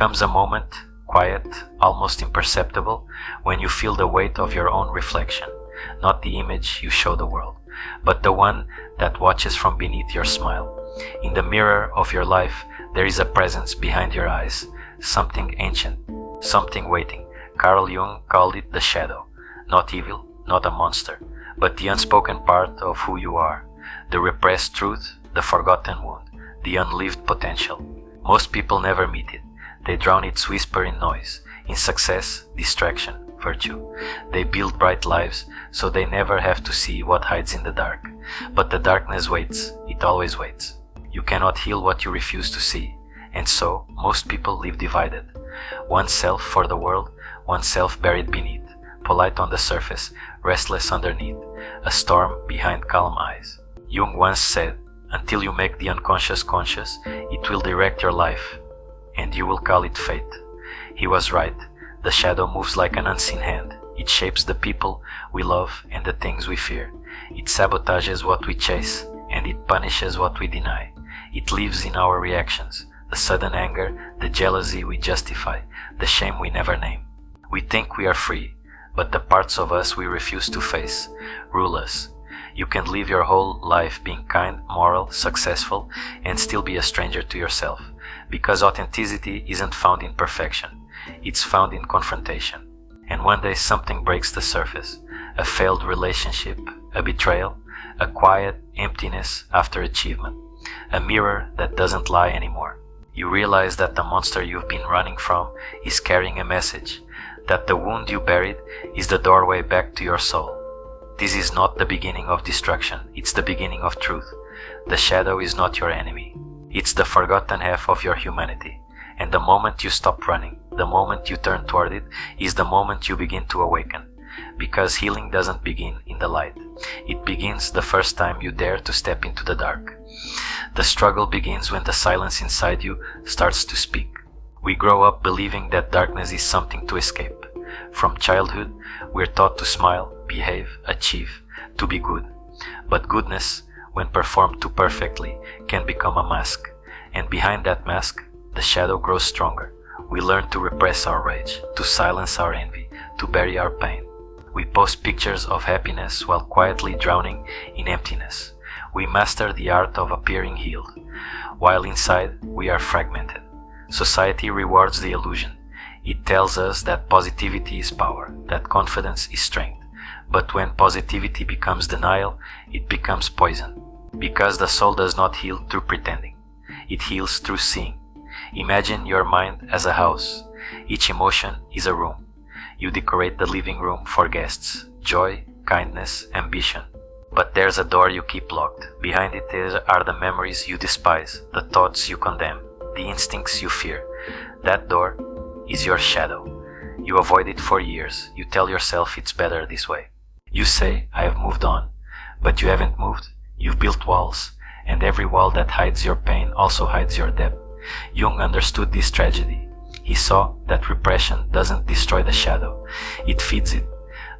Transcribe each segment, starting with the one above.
comes a moment, quiet, almost imperceptible, when you feel the weight of your own reflection, not the image you show the world, but the one that watches from beneath your smile. In the mirror of your life, there is a presence behind your eyes, something ancient, something waiting. Carl Jung called it the shadow, not evil, not a monster, but the unspoken part of who you are, the repressed truth, the forgotten wound, the unlived potential. Most people never meet it. They drown its whisper in noise, in success, distraction, virtue. They build bright lives, so they never have to see what hides in the dark. But the darkness waits, it always waits. You cannot heal what you refuse to see, and so most people live divided. One self for the world, one self buried beneath, polite on the surface, restless underneath, a storm behind calm eyes. Jung once said, "Until you make the unconscious conscious, it will direct your life, and you will call it fate." He was right. The shadow moves like an unseen hand. It shapes the people we love and the things we fear. It sabotages what we chase, and it punishes what we deny. It lives in our reactions, the sudden anger, the jealousy we justify, the shame we never name. We think we are free, but the parts of us we refuse to face rule us. You can live your whole life being kind, moral, successful, and still be a stranger to yourself, because authenticity isn't found in perfection, it's found in confrontation. And one day something breaks the surface, a failed relationship, a betrayal, a quiet emptiness after achievement, a mirror that doesn't lie anymore. You realize that the monster you've been running from is carrying a message, that the wound you buried is the doorway back to your soul. This is not the beginning of destruction, it's the beginning of truth. The shadow is not your enemy. It's the forgotten half of your humanity. And the moment you stop running, the moment you turn toward it, is the moment you begin to awaken. Because healing doesn't begin in the light. It begins the first time you dare to step into the dark. The struggle begins when the silence inside you starts to speak. We grow up believing that darkness is something to escape. From childhood, we're taught to smile, behave, achieve, to be good. But goodness, when performed too perfectly, can become a mask. And behind that mask, the shadow grows stronger. We learn to repress our rage, to silence our envy, to bury our pain. We post pictures of happiness while quietly drowning in emptiness. We master the art of appearing healed, while inside we are fragmented. Society rewards the illusion. It tells us that positivity is power, that confidence is strength. But when positivity becomes denial, it becomes poison. Because the soul does not heal through pretending. It heals through seeing. Imagine your mind as a house. Each emotion is a room. You decorate the living room for guests, joy, kindness, ambition. But there's a door you keep locked. Behind it are the memories you despise, the thoughts you condemn, the instincts you fear. That door is your shadow. You avoid it for years. You tell yourself it's better this way. You say, I have moved on. But you haven't moved. You've built walls. And every wall that hides your pain also hides your depth. Jung understood this tragedy. He saw that repression doesn't destroy the shadow. It feeds it.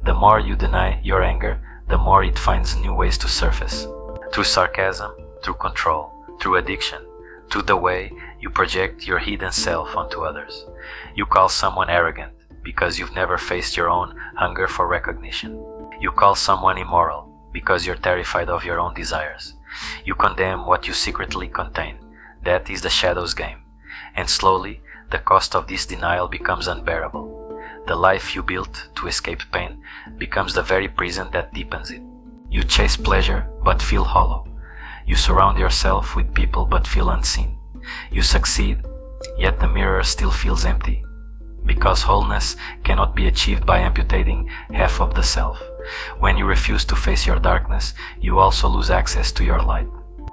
The more you deny your anger, the more it finds new ways to surface. Through sarcasm, through control, through addiction, through the way you project your hidden self onto others. You call someone arrogant because you've never faced your own hunger for recognition. You call someone immoral because you're terrified of your own desires. You condemn what you secretly contain. That is the shadow's game. And slowly, the cost of this denial becomes unbearable. The life you built to escape pain becomes the very prison that deepens it. You chase pleasure but feel hollow. You surround yourself with people but feel unseen. You succeed, yet the mirror still feels empty. Because wholeness cannot be achieved by amputating half of the self. When you refuse to face your darkness, you also lose access to your light.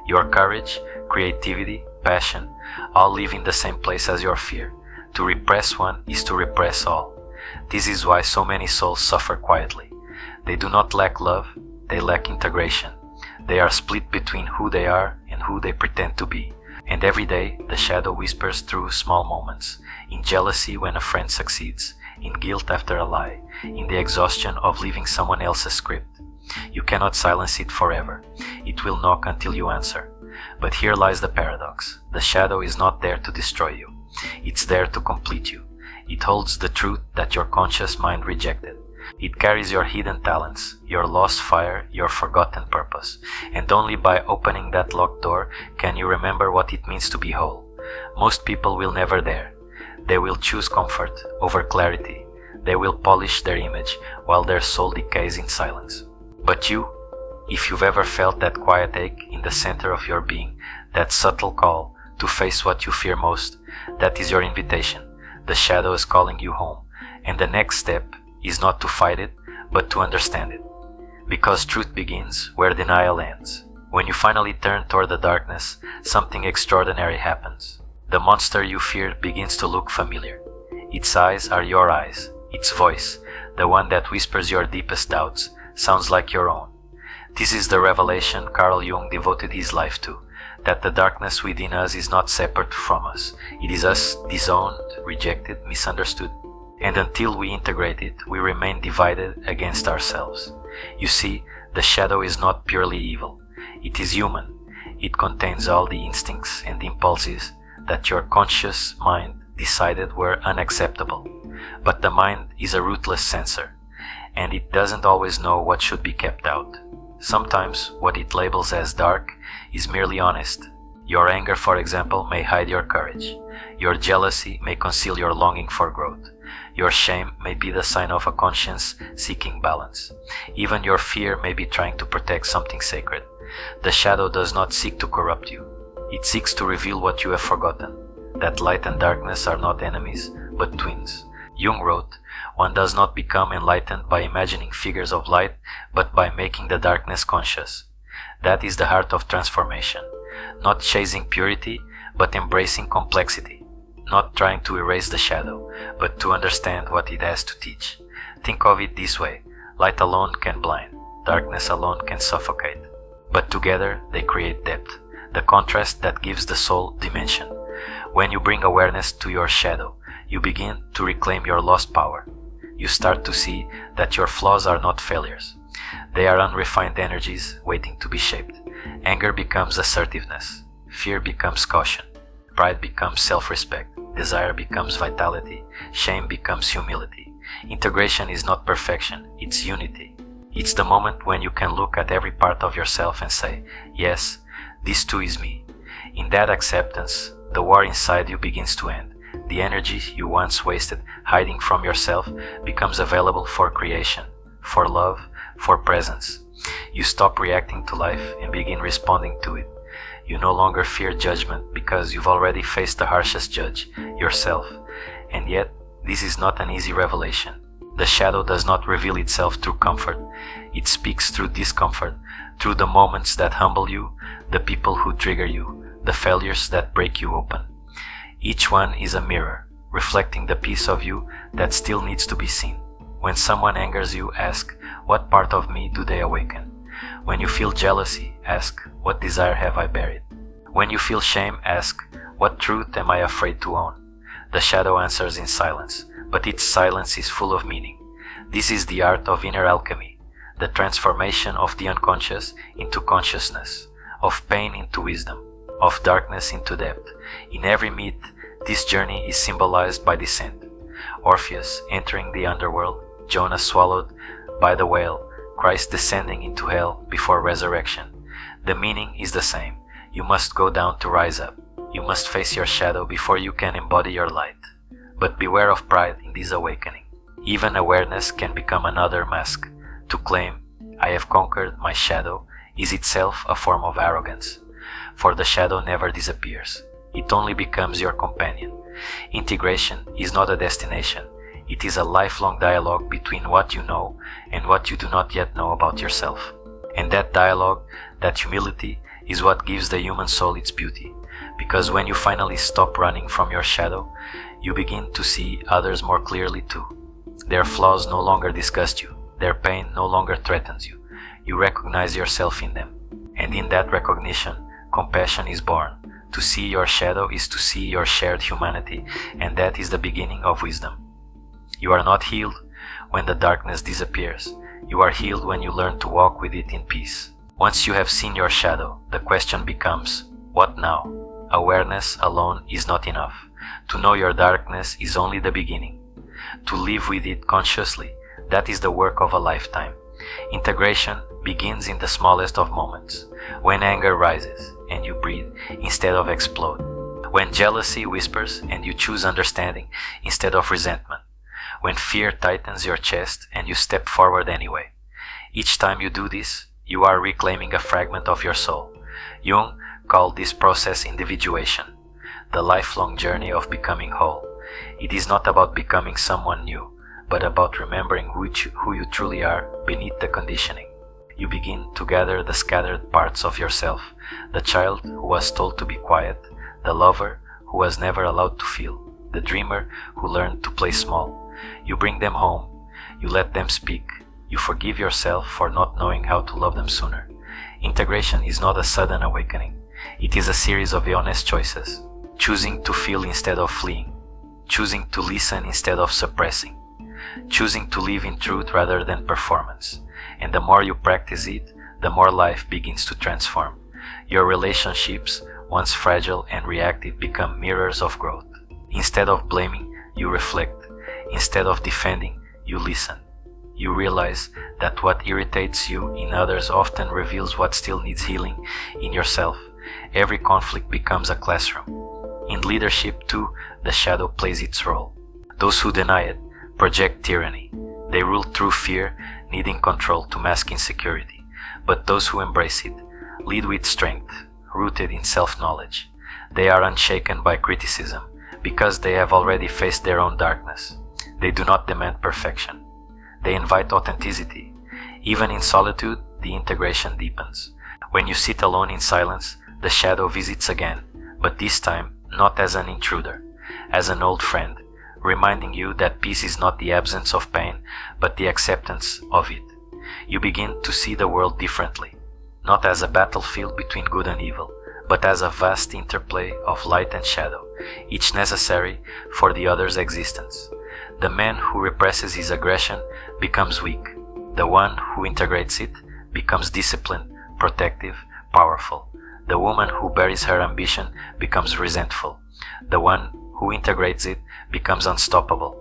Your courage, creativity, passion, all live in the same place as your fear. To repress one is to repress all. This is why so many souls suffer quietly. They do not lack love, they lack integration. They are split between who they are and who they pretend to be. And every day, the shadow whispers through small moments, in jealousy when a friend succeeds, in guilt after a lie, in the exhaustion of living someone else's script. You cannot silence it forever. It will knock until you answer. But here lies the paradox. The shadow is not there to destroy you. It's there to complete you. It holds the truth that your conscious mind rejected. It carries your hidden talents, your lost fire, your forgotten purpose. And only by opening that locked door can you remember what it means to be whole. Most people will never dare. They will choose comfort over clarity. They will polish their image while their soul decays in silence. But you, if you've ever felt that quiet ache in the center of your being, that subtle call to face what you fear most, that is your invitation. The shadow is calling you home, and the next step is not to fight it, but to understand it. Because truth begins where denial ends. When you finally turn toward the darkness, something extraordinary happens. The monster you feared begins to look familiar. Its eyes are your eyes. Its voice, the one that whispers your deepest doubts, sounds like your own. This is the revelation Carl Jung devoted his life to, that the darkness within us is not separate from us. It is us, disowned, rejected, misunderstood. And until we integrate it, we remain divided against ourselves. You see, the shadow is not purely evil. It is human. It contains all the instincts and impulses that your conscious mind decided were unacceptable. But the mind is a ruthless censor, and it doesn't always know what should be kept out. Sometimes what it labels as dark is merely honest. Your anger, for example, may hide your courage. Your jealousy may conceal your longing for growth. Your shame may be the sign of a conscience seeking balance. Even your fear may be trying to protect something sacred. The shadow does not seek to corrupt you. It seeks to reveal what you have forgotten, that light and darkness are not enemies, but twins. Jung wrote, "One does not become enlightened by imagining figures of light, but by making the darkness conscious." That is the heart of transformation. Not chasing purity, but embracing complexity. Not trying to erase the shadow, but to understand what it has to teach. Think of it this way: light alone can blind, darkness alone can suffocate. But together they create depth, the contrast that gives the soul dimension. When you bring awareness to your shadow, you begin to reclaim your lost power. You start to see that your flaws are not failures. They are unrefined energies waiting to be shaped. Anger becomes assertiveness. Fear becomes caution. Pride becomes self-respect. Desire becomes vitality. Shame becomes humility. Integration is not perfection, it's unity. It's the moment when you can look at every part of yourself and say, yes, this too is me. In that acceptance, the war inside you begins to end. The energy you once wasted hiding from yourself becomes available for creation, for love, for presence. You stop reacting to life and begin responding to it. You no longer fear judgment because you've already faced the harshest judge, yourself. And yet, this is not an easy revelation. The shadow does not reveal itself through comfort. It speaks through discomfort, through the moments that humble you, the people who trigger you, the failures that break you open. Each one is a mirror, reflecting the piece of you that still needs to be seen. When someone angers you, ask, what part of me do they awaken? When you feel jealousy, ask, what desire have I buried? When you feel shame, ask, what truth am I afraid to own? The shadow answers in silence, but its silence is full of meaning. This is the art of inner alchemy, the transformation of the unconscious into consciousness, of pain into wisdom, of darkness into depth. In every myth, this journey is symbolized by descent. Orpheus entering the underworld, Jonah swallowed by the whale, Christ descending into hell before resurrection. The meaning is the same. You must go down to rise up. You must face your shadow before you can embody your light. But beware of pride in this awakening. Even awareness can become another mask. To claim, I have conquered my shadow, is itself a form of arrogance. For the shadow never disappears. It only becomes your companion. Integration is not a destination. It is a lifelong dialogue between what you know and what you do not yet know about yourself. And that dialogue, that humility, is what gives the human soul its beauty. Because when you finally stop running from your shadow, you begin to see others more clearly too. Their flaws no longer disgust you. Their pain no longer threatens you. You recognize yourself in them. And in that recognition, compassion is born. To see your shadow is to see your shared humanity, and that is the beginning of wisdom. You are not healed when the darkness disappears. You are healed when you learn to walk with it in peace. Once you have seen your shadow, the question becomes, what now? Awareness alone is not enough. To know your darkness is only the beginning. To live with it consciously, that is the work of a lifetime. Integration begins in the smallest of moments, when anger rises and you breathe instead of explode, when jealousy whispers and you choose understanding instead of resentment, when fear tightens your chest and you step forward anyway. Each time you do this, you are reclaiming a fragment of your soul. Jung called this process individuation, the lifelong journey of becoming whole. It is not about becoming someone new, but about remembering who you truly are beneath the conditioning. You begin to gather the scattered parts of yourself, the child who was told to be quiet, the lover who was never allowed to feel, the dreamer who learned to play small. You bring them home, you let them speak, you forgive yourself for not knowing how to love them sooner. Integration is not a sudden awakening, it is a series of honest choices, choosing to feel instead of fleeing, choosing to listen instead of suppressing, choosing to live in truth rather than performance. And the more you practice it, the more life begins to transform. Your relationships, once fragile and reactive, become mirrors of growth. Instead of blaming, you reflect. Instead of defending, you listen. You realize that what irritates you in others often reveals what still needs healing in yourself. Every conflict becomes a classroom. In leadership too, the shadow plays its role. Those who deny it project tyranny. They rule through fear, needing control to mask insecurity. But those who embrace it lead with strength, rooted in self-knowledge. They are unshaken by criticism because they have already faced their own darkness. They do not demand perfection. They invite authenticity. Even in solitude, the integration deepens. When you sit alone in silence, the shadow visits again, but this time not as an intruder, as an old friend, reminding you that peace is not the absence of pain, but the acceptance of it. You begin to see the world differently, not as a battlefield between good and evil, but as a vast interplay of light and shadow, each necessary for the other's existence. The man who represses his aggression becomes weak. The one who integrates it becomes disciplined, protective, powerful. The woman who buries her ambition becomes resentful. The one who integrates it becomes unstoppable.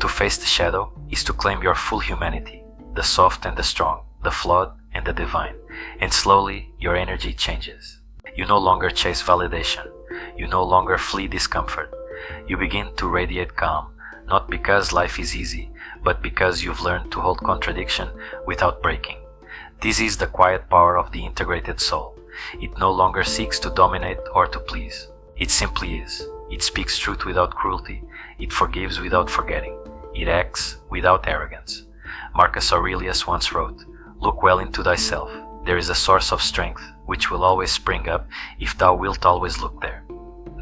To face the shadow is to claim your full humanity, the soft and the strong, the flawed and the divine, and slowly your energy changes. You no longer chase validation. You no longer flee discomfort. You begin to radiate calm, not because life is easy, but because you've learned to hold contradiction without breaking. This is the quiet power of the integrated soul. It no longer seeks to dominate or to please. It simply is. It speaks truth without cruelty. It forgives without forgetting. It acts without arrogance. Marcus Aurelius once wrote, "Look well into thyself. There is a source of strength which will always spring up if thou wilt always look there."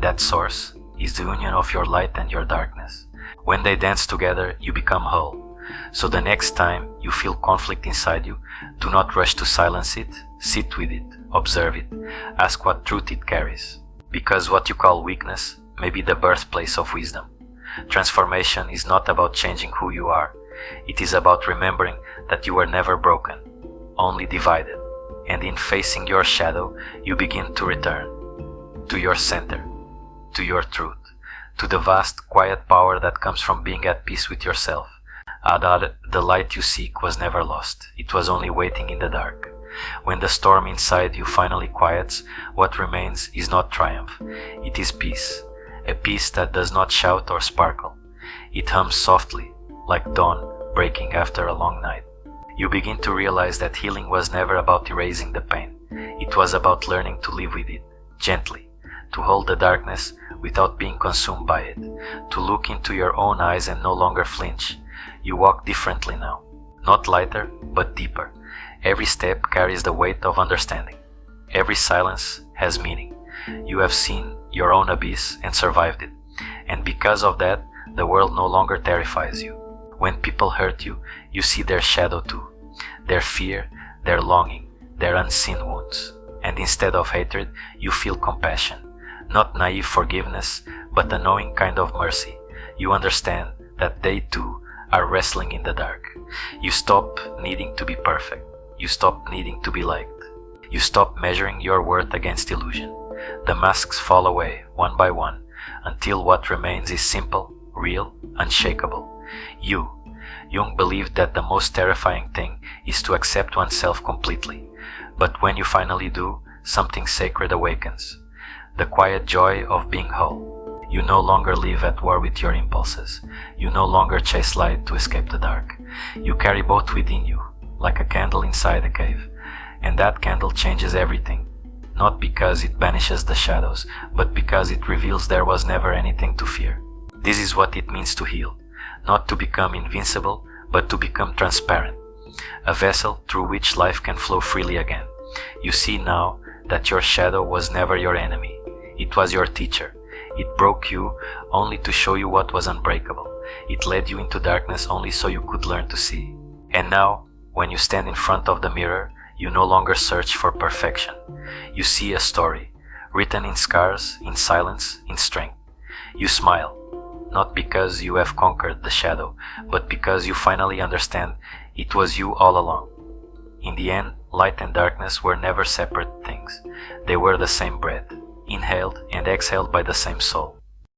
That source is the union of your light and your darkness. When they dance together, you become whole. So the next time you feel conflict inside you, do not rush to silence it. Sit with it, observe it, ask what truth it carries. Because what you call weakness may be the birthplace of wisdom. Transformation is not about changing who you are. It is about remembering that you were never broken, only divided. And in facing your shadow, you begin to return to your center, to your truth, to the vast, quiet power that comes from being at peace with yourself. Adar, the light you seek was never lost. It was only waiting in the dark. When the storm inside you finally quiets, what remains is not triumph. It is peace. A peace that does not shout or sparkle. It hums softly, like dawn breaking after a long night. You begin to realize that healing was never about erasing the pain. It was about learning to live with it, gently, to hold the darkness without being consumed by it, to look into your own eyes and no longer flinch. You walk differently now, not lighter, but deeper. Every step carries the weight of understanding. Every silence has meaning. You have seen your own abyss and survived it. And because of that, the world no longer terrifies you. When people hurt you, you see their shadow too. Their fear, their longing, their unseen wounds. And instead of hatred, you feel compassion. Not naive forgiveness, but a knowing kind of mercy. You understand that they too are wrestling in the dark. You stop needing to be perfect. You stop needing to be liked. You stop measuring your worth against illusion. The masks fall away, one by one, until what remains is simple, real, unshakable. You. Jung believed that the most terrifying thing is to accept oneself completely. But when you finally do, something sacred awakens. The quiet joy of being whole. You no longer live at war with your impulses. You no longer chase light to escape the dark. You carry both within you, like a candle inside a cave. And that candle changes everything. Not because it banishes the shadows, but because it reveals there was never anything to fear. This is what it means to heal. Not to become invincible, but to become transparent. A vessel through which life can flow freely again. You see now that your shadow was never your enemy. It was your teacher. It broke you only to show you what was unbreakable. It led you into darkness only so you could learn to see. And now, when you stand in front of the mirror, you no longer search for perfection. You see a story, written in scars, in silence, in strength. You smile, not because you have conquered the shadow, but because you finally understand it was you all along. In the end, light and darkness were never separate things. They were the same breath, inhaled and exhaled by the same soul.